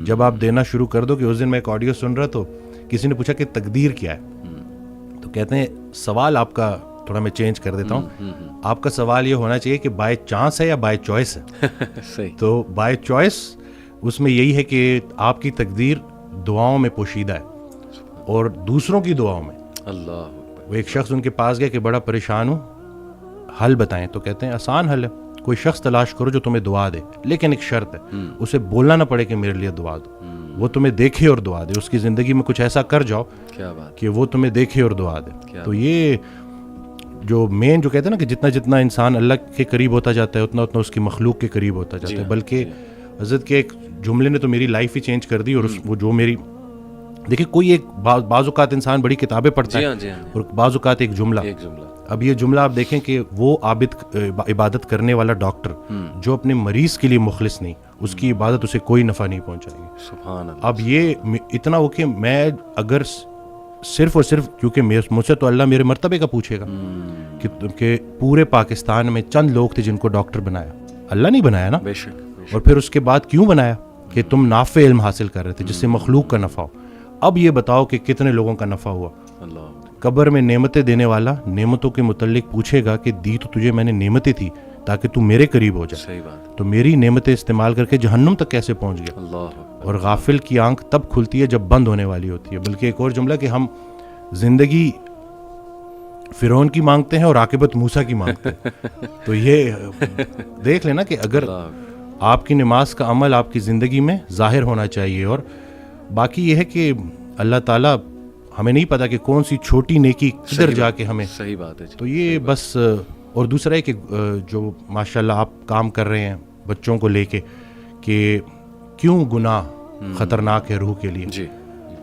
جب آپ دینا شروع کر دو. کہ اس دن میں ایک آڈیو سن رہا تو کسی نے پوچھا کہ تقدیر کیا ہے, تو کہتے ہیں سوال آپ کا تھوڑا میں چینج کر دیتا ہوں, آپ کا سوال یہ ہونا چاہیے کہ بائی چانس ہے یا بائی چوائس ہے. تو بائی چوائس اس میں یہی ہے کہ آپ کی تقدیر دعاؤں میں پوشیدہ ہے اور دوسروں کی دعاؤں میں. وہ ایک شخص ان کے پاس گیا کہ بڑا پریشان ہوں, حل بتائیں. تو کہتے ہیں آسان حل ہے, کوئی شخص تلاش کرو جو تمہیں دعا دے, لیکن ایک شرط ہے, اسے بولنا نہ پڑے کہ میرے لیے دعا دو, وہ تمہیں دیکھے اور دعا دے. اس کی زندگی میں کچھ ایسا کر جاؤ کہ وہ تمہیں دیکھے اور دعا دے. تو یہ جو مین جو کہتے ہیں نا کہ جتنا جتنا انسان اللہ کے قریب ہوتا جاتا ہے اتنا اتنا اس کی مخلوق کے قریب ہوتا جاتا ہے. بلکہ حضرت کے ایک جملے نے تو میری لائف ہی چینج کر دی. اور وہ جو میری دیکھیں کوئی ایک بعض اوقات انسان بڑی کتابیں پڑھتا ہے اور بعض اوقات ایک جملہ. اب یہ جملہ آپ دیکھیں کہ وہ عبادت کرنے والا ڈاکٹر جو اپنے مریض کے لیے مخلص نہیں, اس کی عبادت اسے کوئی نفع نہیں پہنچائے گی. سبحان اللہ. اب یہ اتنا ہو کہ میں اگر صرف اور صرف کیونکہ مجھ سے تو اللہ میرے مرتبے کا پوچھے گا کہ پورے پاکستان میں چند لوگ تھے جن کو ڈاکٹر بنایا, اللہ نہیں بنایا نا. اور پھر اس کے بعد کیوں بنایا کہ تم نافع علم حاصل کر رہے تھے جس سے مخلوق کا نفع ہو. اب یہ بتاؤ کہ کتنے لوگوں کا نفع ہوا. قبر میں نعمتیں دینے والا نعمتوں کے متعلق پوچھے گا کہ دی تو تجھے میں نے نعمتیں تھی تاکہ تو میرے قریب ہو جائے, تو میری نعمتیں استعمال کر کے جہنم تک کیسے پہنچ گیا. اور غافل کی آنکھ تب کھلتی ہے جب بند ہونے والی ہوتی ہے. بلکہ ایک اور جملہ کہ ہم زندگی فرعون کی مانگتے ہیں اور عاقبت موسیٰ کی مانگتے ہیں. تو یہ دیکھ لینا کہ اگر آپ کی نماز کا عمل آپ کی زندگی میں ظاہر ہونا چاہیے. اور باقی یہ ہے کہ اللہ تعالیٰ ہمیں نہیں پتا کہ کون سی چھوٹی نیکی کدھر جا کے ہمیں. صحیح بات ہے. تو یہ بس. اور دوسرا ہے کہ جو ماشاءاللہ آپ کام کر رہے ہیں بچوں کو لے کے کہ کیوں گناہ خطرناک ہے روح کے لیے.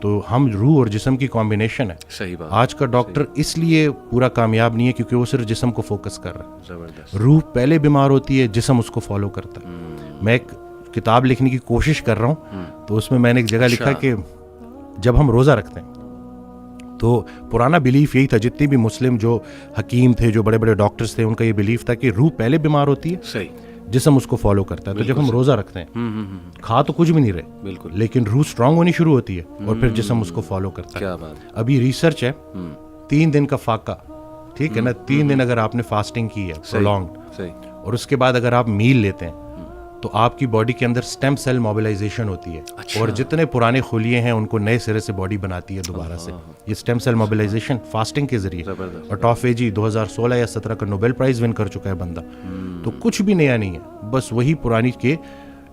تو ہم روح اور جسم کی کمبینیشن ہے. صحیح بات. آج کا ڈاکٹر اس لیے پورا کامیاب نہیں ہے کیونکہ وہ صرف جسم کو فوکس کر رہا ہے. زبردست. روح پہلے بیمار ہوتی ہے, جسم اس کو فالو کرتا ہے. میں ایک کتاب لکھنے کی کوشش کر رہا ہوں, تو اس میں نے ایک جگہ لکھا کہ جب ہم روزہ رکھتے ہیں تو پرانا بلیف یہی تھا, جتنی بھی مسلم جو حکیم تھے, جو بڑے بڑے ڈاکٹرز تھے, ان کا یہ بلیف تھا کہ روح پہلے بیمار ہوتی ہے, صحیح, جسم اس کو فالو کرتا ہے. تو جب ہم روزہ رکھتے ہیں کھا تو کچھ بھی نہیں رہے بالکل, لیکن روح اسٹرانگ ہونی شروع ہوتی ہے اور پھر جسم اس کو فالو کرتا ہے. ابھی ریسرچ ہے 3 دن کا فاقہ, ٹھیک ہے نا, 3 دن اگر آپ نے فاسٹنگ کی ہے پرولونگڈ, اور اس کے بعد اگر آپ میل لیتے ہیں تو آپ کی باڈی کے اندر سٹیم سیل موبلائزیشن ہوتی ہے. اور جتنے پرانے خلیے ہیں ان کو نئے سرے سے باڈی بناتی ہے دوبارہ سے. یہ سٹیم سیل موبلائزیشن فاسٹنگ کے ذریعے. اور ٹافیجی 2016 یا 17 کا نوبیل پرائز ون کر چکا ہے بندہ. تو کچھ بھی نیا نہیں ہے, بس وہی پرانی کے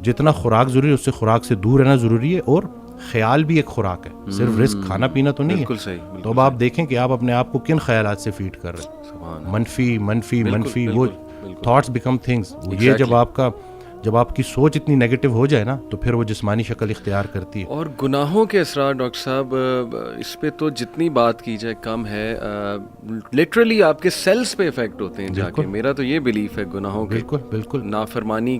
جتنا خوراک ضروری ہے اس سے خوراک سے دور رہنا ضروری ہے. اور خیال بھی ایک خوراک ہے, صرف رزق کھانا پینا تو نہیں ہے. تو اب آپ دیکھیں کہ آپ اپنے آپ کو کن خیالات سے فیڈ کر رہے ہیں. منفی منفی منفی, وہ تھاٹس بیکم تھنگس. یہ جب آپ کی سوچ اتنی نیگیٹو ہو جائے نا تو پھر وہ جسمانی شکل اختیار کرتی ہے. اور گناہوں کے اثرات ڈاکٹر صاحب, اس پہ تو جتنی بات کی جائے کم ہے. لٹرلی آپ کے سیلز پہ افیکٹ ہوتے ہیں جا کے. میرا تو یہ بلیف ہے گناہوں کے, بالکل بالکل, نافرمانی